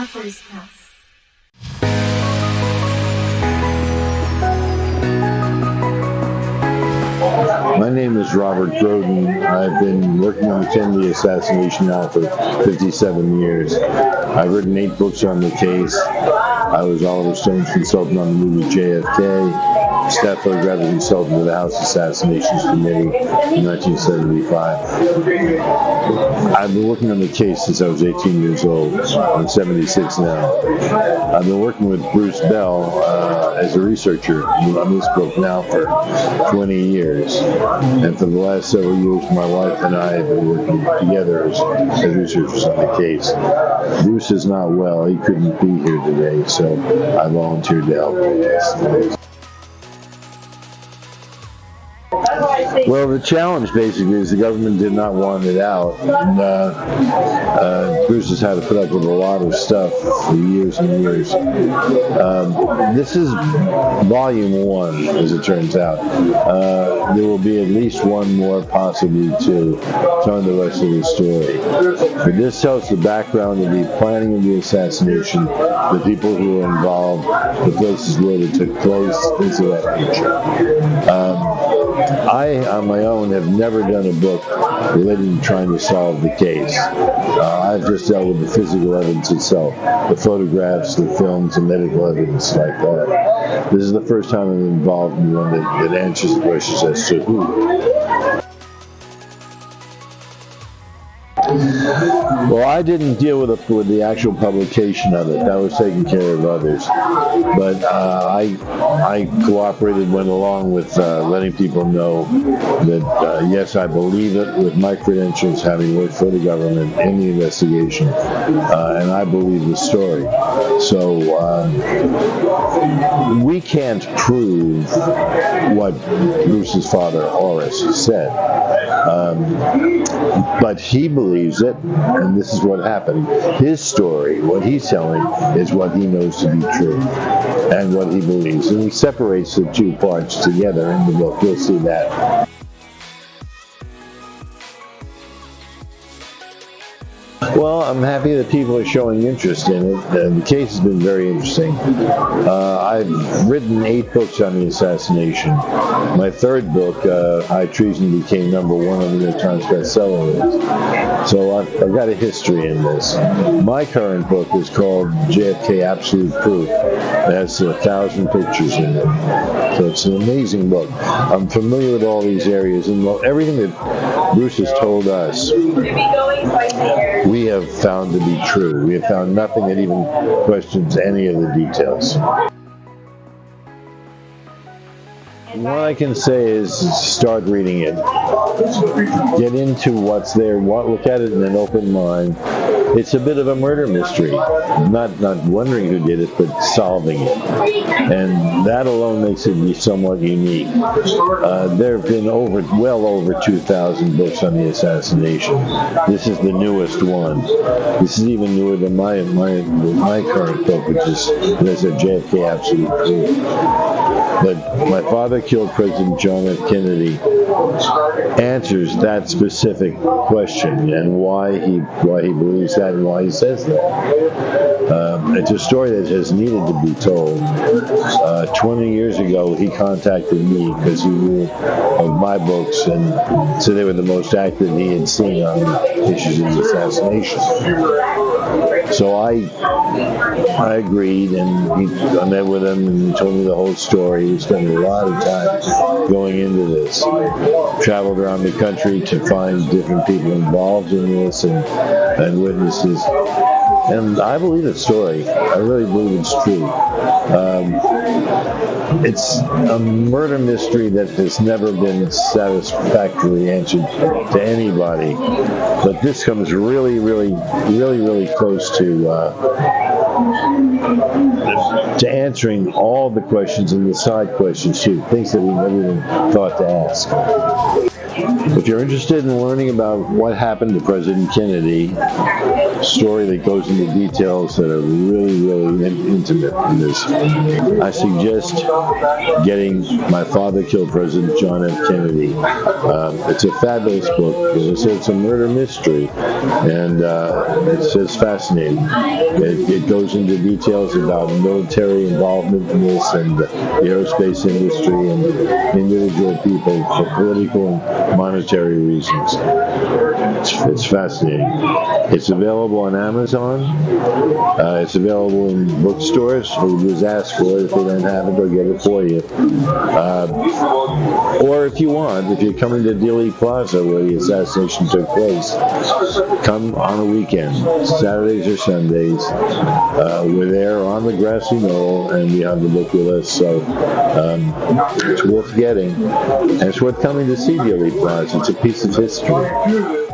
Authors Class. My name is Robert Groden. I've been working on the Kennedy assassination now for 57 years. I've written 8 books on the case. I was Oliver Stone's consultant on the movie JFK, staff photographic consultant to the House Assassinations Committee in 1975. I've been working on the case since I was 18 years old. I'm 76 now. I've been working with Bruce Bell as a researcher on this book now for 20 years. And for the last several years, my wife and I have been working together as researchers on the case. Bruce is not well. He couldn't be here today, so I volunteered to help with this. Well, the challenge basically is the government did not want it out. And, Bruce has had to put up with a lot of stuff for years and years. This is volume 1, as it turns out. There will be at least one more, possibly 2, telling the rest of the story. But this tells the background of the planning of the assassination, the people who were involved, the places where it took place, things of that nature. I, on my own, have never done a book relating to trying to solve the case. I've just dealt with the physical evidence itself, the photographs, the films, the medical evidence like that. This is the first time I'm involved in one that answers the questions as to who. Well, I didn't deal with the actual publication of it. That was taken care of others. But I cooperated, went along with letting people know that, yes, I believe it with my credentials, having worked for the government in the investigation, and I believe the story. So we can't prove what Bruce's father, Horace, said. But he believes it, and this is what happened. His story, what he's telling, is what he knows to be true and what he believes. And he separates the 2 parts together in the book. You'll see that. Well, I'm happy that people are showing interest in it. The case has been very interesting. I've written 8 books on the assassination. My 3rd book, High Treason, became #1 on the New York Times bestseller list. So I've got a history in this. My current book is called JFK Absolute Proof. It has 1,000 pictures in it. So it's an amazing book. I'm familiar with all these areas, and everything that Bruce has told us, we have found to be true. We have found nothing that even questions any of the details. What I can say is start reading it. Get into what's there. Look at it in an open mind. It's a bit of a murder mystery. Not wondering who did it, but solving it. And that alone makes it be somewhat unique. There have been well over 2,000 books on the assassination. This is the newest one. This is even newer than my current book, which is, as a JFK Absolute Proof. But My Father Killed President John F. Kennedy answers that specific question and why he believes that and why he says that. It's a story that has needed to be told. 20 years ago, he contacted me because he knew of my books and said they were the most accurate he had seen on issues of the assassination. So I agreed, and I met with him, and he told me the whole story. We spent a lot of time going into this. Traveled around the country to find different people involved in this and witnesses. And I believe the story. I really believe it's true. It's a murder mystery that has never been satisfactorily answered to anybody. But this comes really, really, really, really close to answering all the questions and the side questions too, things that we never even thought to ask. If you're interested in learning about what happened to President Kennedy, a story that goes into details that are really, really intimate in this, I suggest getting My Father Killed President John F. Kennedy. It's a fabulous book. As I said, it's a murder mystery, and it's fascinating. It goes into details about military involvement in this and the aerospace industry and individual people for political and monetary reasons. It's fascinating. It's available on Amazon. It's available in bookstores. So just ask for it. If they don't have it, they'll get it for you. Or if you want, if you're coming to Dealey Plaza where the assassination took place, come on a weekend, Saturdays or Sundays. We're there on the grassy knoll, and we have the book with us, so it's worth getting. And it's worth coming to see Dealey Plaza. It's a piece of history.